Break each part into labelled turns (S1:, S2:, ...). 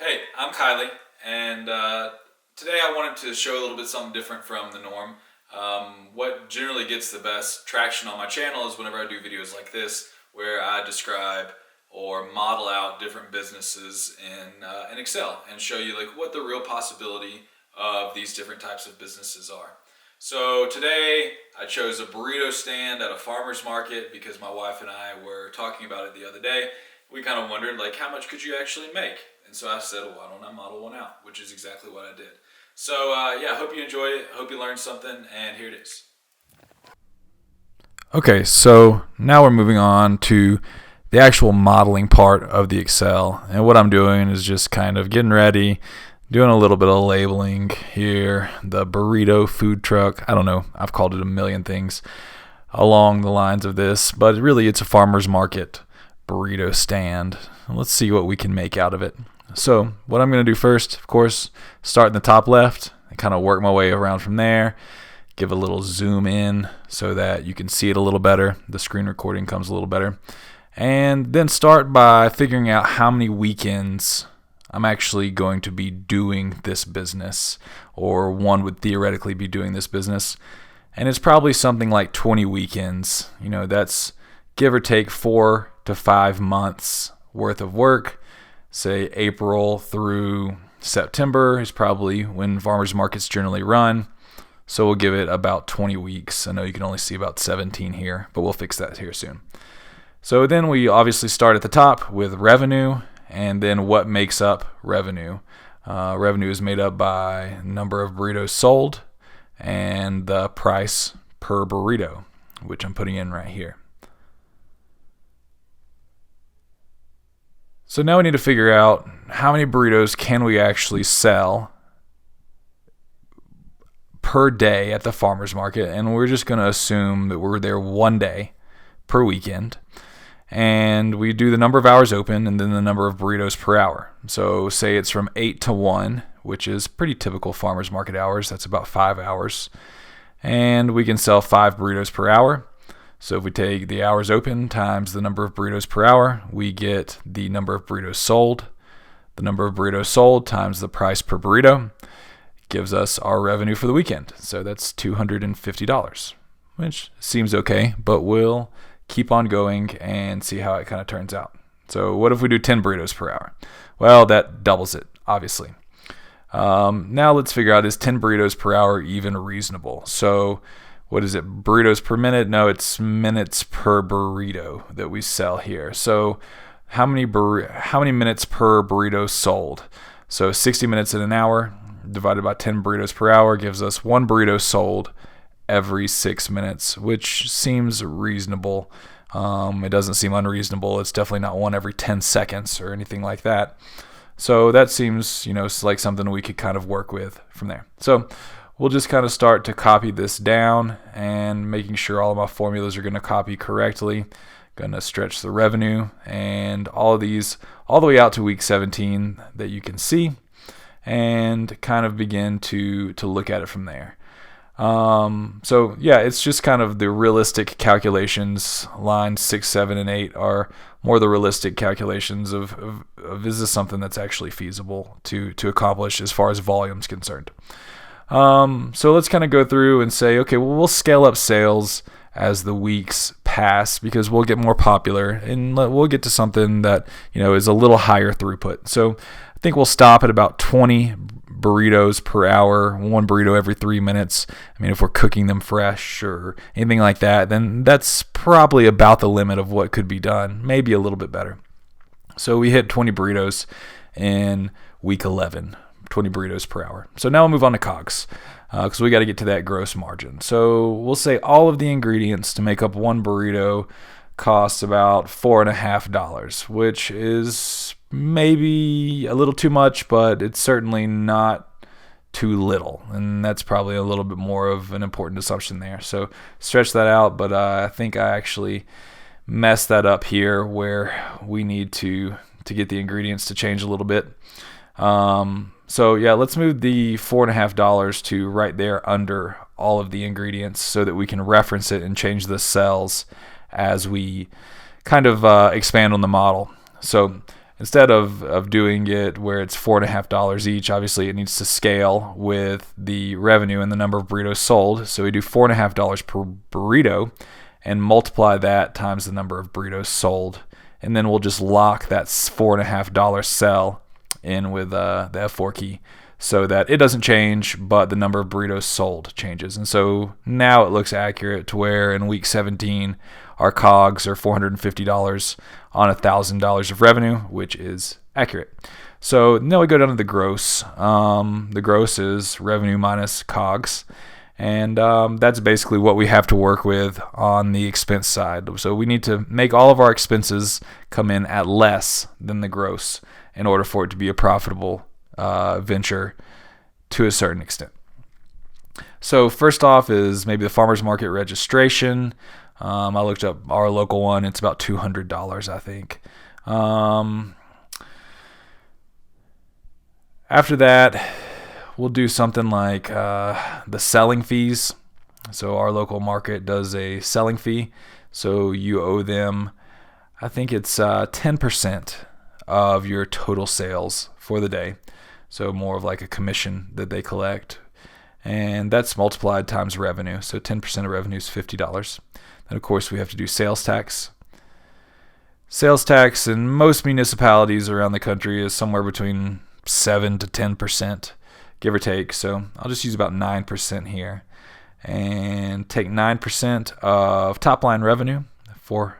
S1: Hey, I'm Kylie, and today I wanted to show a little bit something different from the norm. What generally gets the best traction on my channel is whenever I do videos like this, where I describe or model out different businesses in Excel and show you like what the real possibility of these different types of businesses are. So today I chose a burrito stand at a farmer's market because my wife and I were talking about it the other day. We kind of wondered like how much could you actually make? And so I said, well, why don't I model one out? Which is exactly what I did. So yeah, hope you enjoy it. Hope you learned something. And here it is.
S2: Okay, so now we're moving on to the actual modeling part of the Excel. And what I'm doing is just kind of getting ready, doing a little bit of labeling here. The burrito food truck, I don't know, I've called it a million things along the lines of this, but really it's a farmer's market burrito stand. Let's see what we can make out of it. So what I'm going to do first, of course, start in the top left and kind of work my way around from there. Give a little zoom in so that you can see it a little better. The screen recording comes a little better. And then start by figuring out how many weekends I'm actually going to be doing this business, or one would theoretically be doing this business. And it's probably something like 20 weekends. You know, that's give or take 4 to 5 months worth of work. Say April through September is probably when farmers markets generally run. So we'll give it about 20 weeks. I know you can only see about 17 here, but we'll fix that here soon. So then we obviously start at the top with revenue, and then what makes up revenue. Revenue is made up by number of burritos sold and the price per burrito, which I'm putting in right here. So now we need to figure out how many burritos can we actually sell per day at the farmer's market, and we're just going to assume that we're there one day per weekend, and we do the number of hours open and then the number of burritos per hour. So say it's from 8 to 1, which is pretty typical farmer's market hours. That's about 5 hours, and we can sell 5 burritos per hour. So if we take the hours open times the number of burritos per hour, we get the number of burritos sold. The number of burritos sold times the price per burrito gives us our revenue for the weekend. So that's $250, which seems okay, but we'll keep on going and see how it kind of turns out. So what if we do 10 burritos per hour? Well, that doubles it, obviously. Now let's figure out, is 10 burritos per hour even reasonable? So what is it, burritos per minute? No, it's minutes per burrito that we sell here. So how many minutes per burrito sold? So 60 minutes in an hour divided by 10 burritos per hour gives us 1 burrito sold every 6 minutes, which seems reasonable. It doesn't seem unreasonable. It's definitely not one every 10 seconds or anything like that. So that seems, like something we could kind of work with from there. So we'll just kind of start to copy this down and making sure all of my formulas are going to copy correctly. Going to stretch the revenue and all of these all the way out to week 17 that you can see, and kind of begin to look at it from there. So yeah, it's just kind of the realistic calculations. Lines 6, 7, and 8 are more the realistic calculations of is this something that's actually feasible to accomplish as far as volume is concerned. So let's kind of go through and say, okay, well, we'll scale up sales as the weeks pass because we'll get more popular and we'll get to something that, is a little higher throughput. So I think we'll stop at about 20 burritos per hour, 1 burrito every 3 minutes. I mean, if we're cooking them fresh or anything like that, then that's probably about the limit of what could be done, maybe a little bit better. So we hit 20 burritos in week 11. 20 burritos per hour. So now we'll move on to COGS because we got to get to that gross margin. So we'll say all of the ingredients to make up 1 burrito costs about $4.50, which is maybe a little too much, but it's certainly not too little. And that's probably a little bit more of an important assumption there. So stretch that out, but I think I actually messed that up here where we need to get the ingredients to change a little bit. So yeah, let's move the $4.50 to right there under all of the ingredients so that we can reference it and change the cells as we kind of expand on the model. So instead of doing it where it's $4.50 each, obviously it needs to scale with the revenue and the number of burritos sold. So we do $4.50 per burrito and multiply that times the number of burritos sold. And then we'll just lock that $4.50 cell in with the F4 key so that it doesn't change, but the number of burritos sold changes. And so now it looks accurate to where in week 17, our COGS are $450 on $1,000 of revenue, which is accurate. So now we go down to the gross. The gross is revenue minus COGS. And that's basically what we have to work with on the expense side. So we need to make all of our expenses come in at less than the gross in order for it to be a profitable venture to a certain extent. So first off is maybe the farmers market registration. I looked up our local one. It's about $200, I think. After that, we'll do something like the selling fees. So our local market does a selling fee. So you owe them, I think it's 10% of your total sales for the day. So more of like a commission that they collect. And that's multiplied times revenue. So 10% of revenue is $50. And of course, we have to do sales tax. Sales tax in most municipalities around the country is somewhere between 7 to 10%, give or take. So I'll just use about 9% here. And take 9% of top line revenue for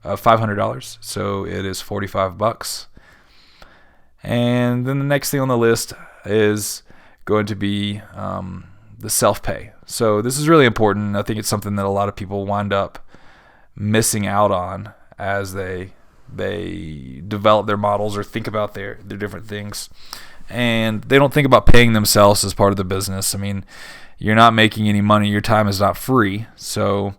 S2: $500. So it is $45. And then the next thing on the list is going to be the self-pay. So this is really important. I think it's something that a lot of people wind up missing out on as they develop their models or think about their different things. And they don't think about paying themselves as part of the business. I mean, you're not making any money. Your time is not free. So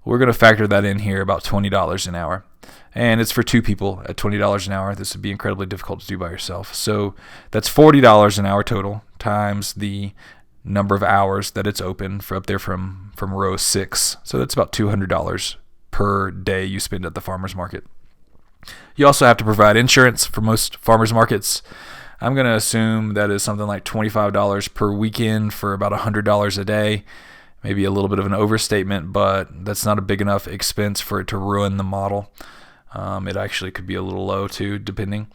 S2: we're going to factor that in here, about $20 an hour. And it's for two people at $20 an hour. This would be incredibly difficult to do by yourself. So that's $40 an hour total times the number of hours that it's open for up there from row 6. So that's about $200 per day you spend at the farmer's market. You also have to provide insurance for most farmers markets. I'm going to assume that is something like $25 per weekend for about $100 a day. Maybe a little bit of an overstatement, but that's not a big enough expense for it to ruin the model. It actually could be a little low too, depending.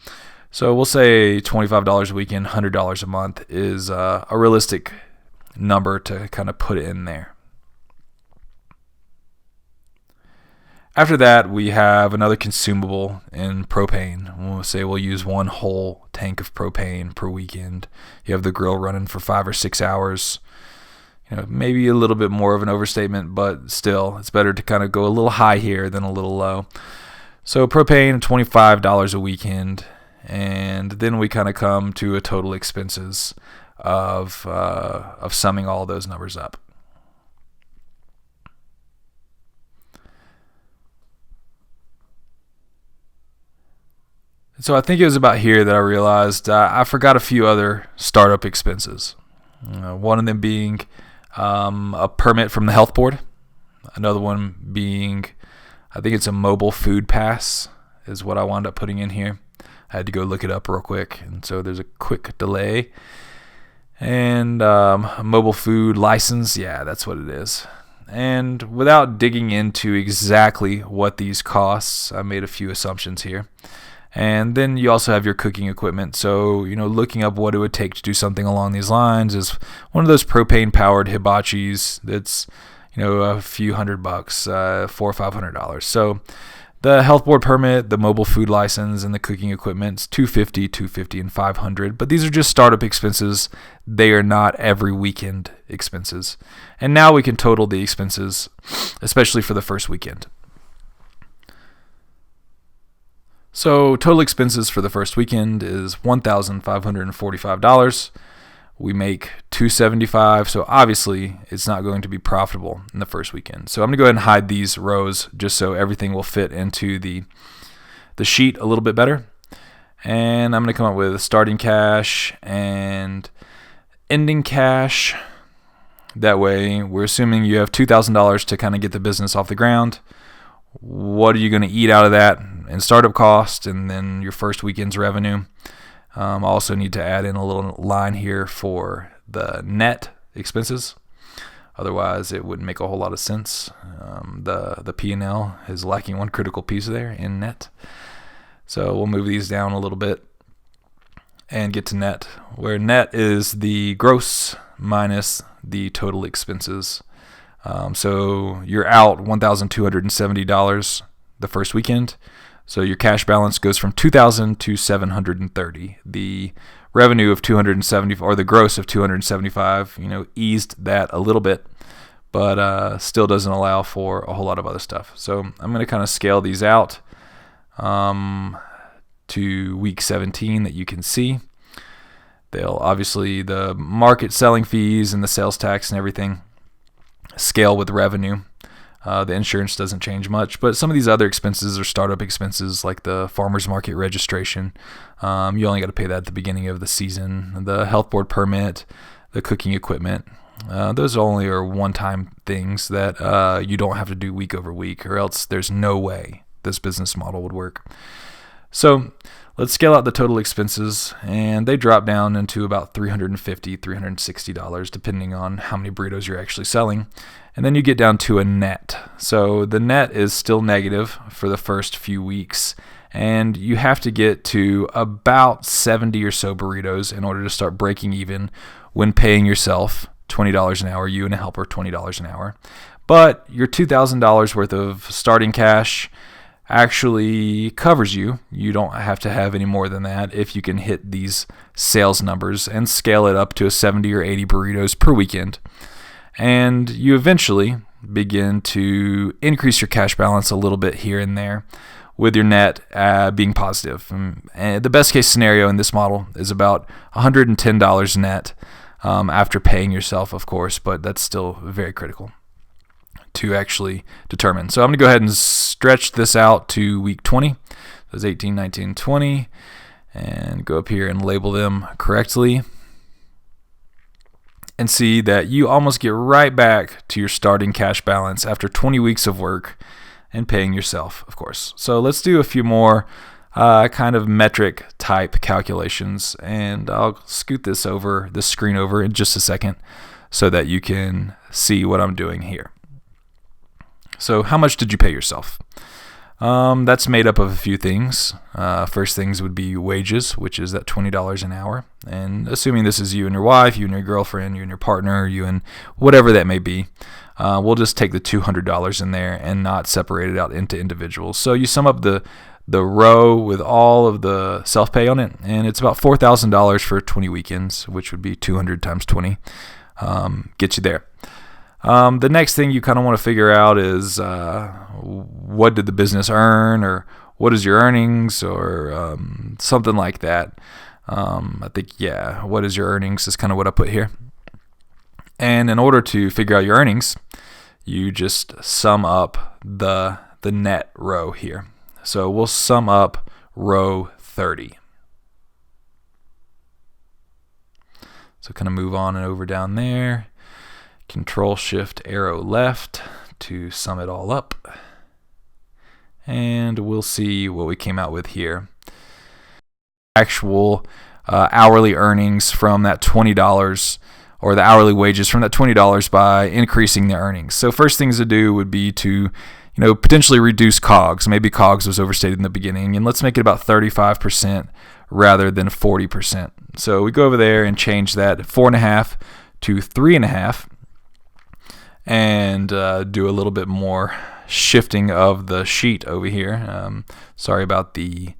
S2: So we'll say $25 a weekend, $100 a month is a realistic number to kind of put in there. After that, we have another consumable in propane. We'll say we'll use one whole tank of propane per weekend. You have the grill running for 5 or 6 hours. Maybe a little bit more of an overstatement, but still, it's better to kind of go a little high here than a little low. So propane, $25 a weekend, and then we kind of come to a total expenses of summing all those numbers up. So I think it was about here that I realized I forgot a few other startup expenses. One of them being a permit from the health board. Another one being, I think it's a mobile food pass is what I wound up putting in here. I had to go look it up real quick, and so there's a quick delay. And a mobile food license, yeah, that's what it is. And without digging into exactly what these costs, I made a few assumptions here. And then you also have your cooking equipment. So, looking up what it would take to do something along these lines is one of those propane-powered hibachis that's, a few $100, $400 or $500. So the health board permit, the mobile food license, and the cooking equipment's $250, and $500. But these are just startup expenses. They are not every weekend expenses. And now we can total the expenses, especially for the first weekend. So total expenses for the first weekend is $1,545. We make $275, so obviously it's not going to be profitable in the first weekend. So I'm going to go ahead and hide these rows just so everything will fit into the sheet a little bit better. And I'm going to come up with starting cash and ending cash. That way we're assuming you have $2,000 to kind of get the business off the ground. what are you going to eat out of that in startup cost and then your first weekend's revenue. I also need to add in a little line here for the net expenses. Otherwise, it wouldn't make a whole lot of sense. The P&L is lacking one critical piece there in net. So we'll move these down a little bit and get to net, where net is the gross minus the total expenses. So you're out $1,270 the first weekend. So your cash balance goes from $2,000 to $730. The revenue of $270, or the gross of $275, eased that a little bit, but still doesn't allow for a whole lot of other stuff. So I'm going to kind of scale these out to week 17 that you can see. They'll obviously, the market selling fees and the sales tax and everything scale with revenue. The insurance doesn't change much, but some of these other expenses are startup expenses, like the farmers market registration. You only got to pay that at the beginning of the season. The health board permit, the cooking equipment. Those only are one-time things that you don't have to do week over week, or else there's no way this business model would work. So let's scale out the total expenses, and they drop down into about $350, $360, depending on how many burritos you're actually selling. And then you get down to a net. So the net is still negative for the first few weeks, and you have to get to about 70 or so burritos in order to start breaking even when paying yourself $20 an hour, you and a helper $20 an hour. But your $2,000 worth of starting cash actually covers you. You don't have to have any more than that if you can hit these sales numbers and scale it up to 70 or 80 burritos per weekend. And you eventually begin to increase your cash balance a little bit here and there, with your net being positive. And the best case scenario in this model is about $110 net after paying yourself, of course, but that's still very critical to actually determine. So I'm going to go ahead and stretch this out to week 20. Those 18, 19, 20, and go up here and label them correctly, and see that you almost get right back to your starting cash balance after 20 weeks of work and paying yourself, of course. So let's do a few more kind of metric type calculations, and I'll scoot this screen over in just a second so that you can see what I'm doing here. So how much did you pay yourself? That's made up of a few things. First things would be wages, which is that $20 an hour. And assuming this is you and your wife, you and your girlfriend, you and your partner, you and whatever that may be, we'll just take the $200 in there and not separate it out into individuals. So you sum up the row with all of the self-pay on it, and it's about $4,000 for 20 weekends, which would be 200 times 20. Get you there. The next thing you kind of want to figure out is what did the business earn, or what is your earnings, or something like that. I think, what is your earnings is kind of what I put here. And in order to figure out your earnings, you just sum up the net row here. So we'll sum up row 30. So kind of move on and over down there. Control Shift arrow left to sum it all up. And we'll see what we came out with here. Actual hourly earnings from that $20, or the hourly wages from that $20 by increasing the earnings. So first things to do would be to potentially reduce COGS. Maybe COGS was overstated in the beginning, and let's make it about 35% rather than 40%. So we go over there and change that 4.5 to 3.5. And do a little bit more shifting of the sheet over here. Sorry about the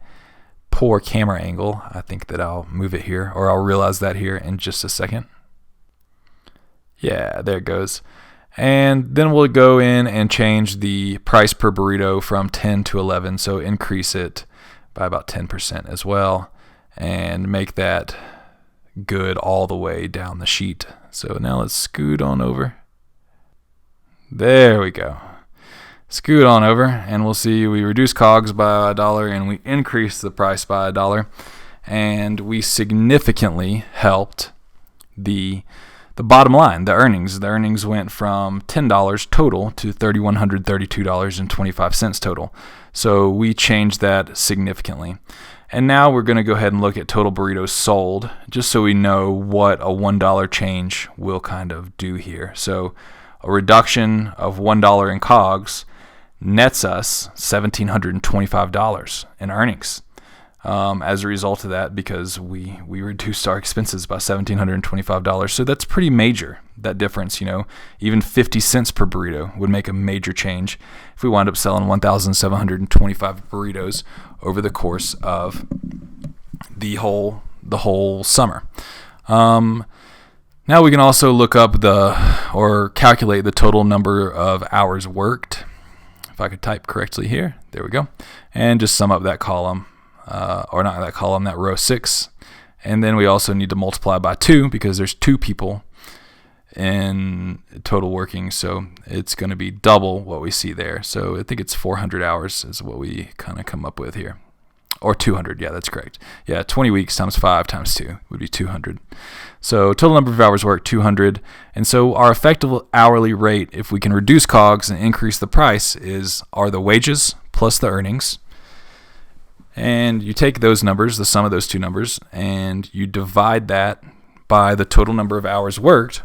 S2: poor camera angle. I think that I'll move it here, or I'll realize that here in just a second. Yeah, there it goes. And then we'll go in and change the price per burrito from 10 to 11, so increase it by about 10% as well, and make that good all the way down the sheet. So now let's scoot on over. There we go. Scoot on over, and we'll see we reduce COGS by $1 and we increase the price by $1, and we significantly helped the the bottom line, the earnings went from $10 total to $3,132.25 total. So we changed that significantly. And now we're going to go ahead and look at total burritos sold, just so we know what a $1 change will kind of do here. So a reduction of $1 in COGS nets us $1,725 in earnings. As a result of that, because we reduced our expenses by $1,725. So that's pretty major, that difference. Even 50 cents per burrito would make a major change if we wound up selling 1,725 burritos over the course of the whole summer. Now we can also look up or calculate the total number of hours worked. If I could type correctly here, there we go, and just sum up that column. Or not that column, that row 6. And then we also need to multiply by 2 because there's 2 people in total working. So it's going to be double what we see there. So I think it's 400 hours is what we kind of come up with here. Or 200, yeah, that's correct. Yeah, 20 weeks times 5 times 2 would be 200. So total number of hours worked, 200. And so our effective hourly rate, if we can reduce COGS and increase the price, are the wages plus the earnings. And you take those numbers, the sum of those two numbers, and you divide that by the total number of hours worked.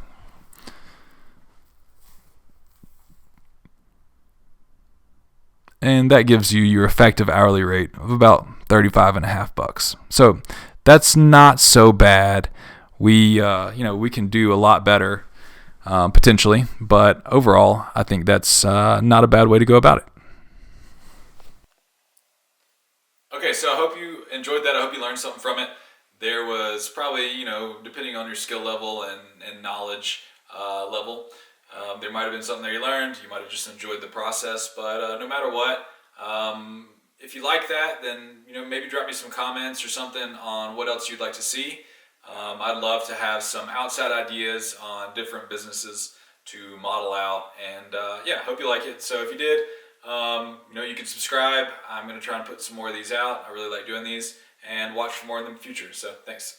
S2: And that gives you your effective hourly rate of about $35.50. So that's not so bad. We can do a lot better potentially, but overall, I think that's not a bad way to go about it.
S1: Okay, so I hope you enjoyed that. I hope you learned something from it. There was probably, depending on your skill level and knowledge level, there might have been something there you learned. You might have just enjoyed the process. But no matter what, if you like that, then maybe drop me some comments or something on what else you'd like to see. I'd love to have some outside ideas on different businesses to model out. And hope you like it. So if you did, you can subscribe. I'm going to try and put some more of these out. I really like doing these, and watch for more in the future. So thanks.